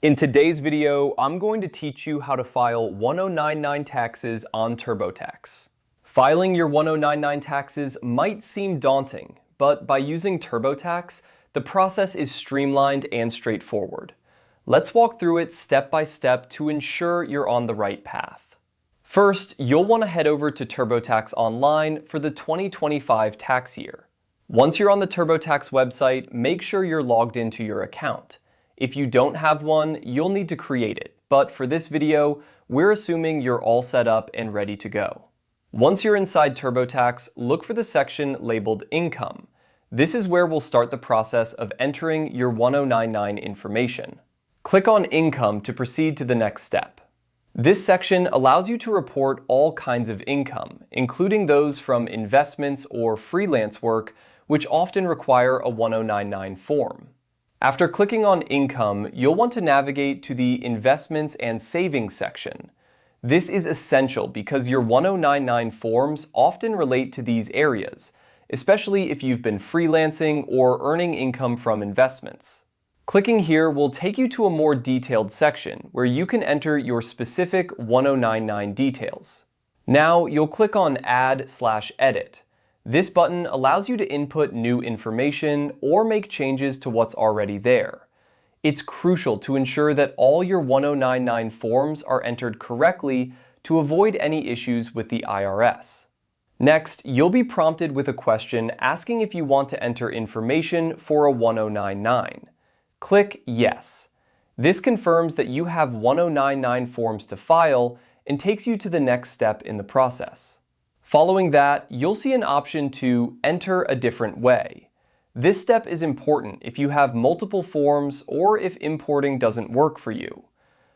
In today's video, I'm going to teach you how to file 1099 taxes on TurboTax. Filing your 1099 taxes might seem daunting, but by using TurboTax, the process is streamlined and straightforward. Let's walk through it step by step to ensure you're on the right path. First, you'll want to head over to TurboTax Online for the 2025 tax year. Once you're on the TurboTax website, make sure you're logged into your account. If you don't have one, you'll need to create it, but for this video, we're assuming you're all set up and ready to go. Once you're inside TurboTax, look for the section labeled Income. This is where we'll start the process of entering your 1099 information. Click on Income to proceed to the next step. This section allows you to report all kinds of income, including those from investments or freelance work, which often require a 1099 form. After clicking on Income, you'll want to navigate to the Investments and Savings section. This is essential because your 1099 forms often relate to these areas, especially if you've been freelancing or earning income from investments. Clicking here will take you to a more detailed section where you can enter your specific 1099 details. Now you'll click on Add/Edit. This button allows you to input new information or make changes to what's already there. It's crucial to ensure that all your 1099 forms are entered correctly to avoid any issues with the IRS. Next, you'll be prompted with a question asking if you want to enter information for a 1099. Click Yes. This confirms that you have 1099 forms to file and takes you to the next step in the process. Following that, you'll see an option to enter a different way. This step is important if you have multiple forms or if importing doesn't work for you.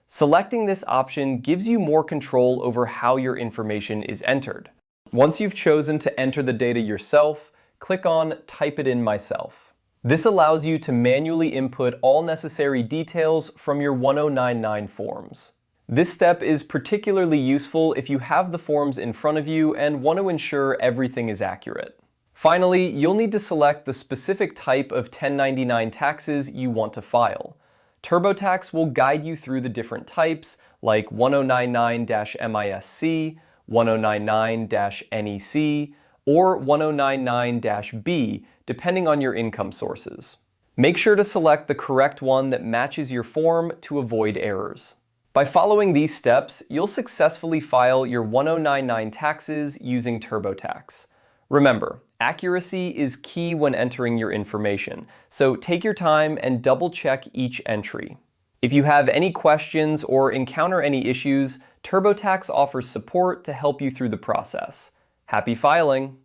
Selecting this option gives you more control over how your information is entered. Once you've chosen to enter the data yourself, click on Type it in myself. This allows you to manually input all necessary details from your 1099 forms. This step is particularly useful if you have the forms in front of you and want to ensure everything is accurate. Finally, you'll need to select the specific type of 1099 taxes you want to file. TurboTax will guide you through the different types like 1099-MISC, 1099-NEC, or 1099-B, depending on your income sources. Make sure to select the correct one that matches your form to avoid errors. By following these steps, you'll successfully file your 1099 taxes using TurboTax. Remember, accuracy is key when entering your information, so take your time and double-check each entry. If you have any questions or encounter any issues, TurboTax offers support to help you through the process. Happy filing!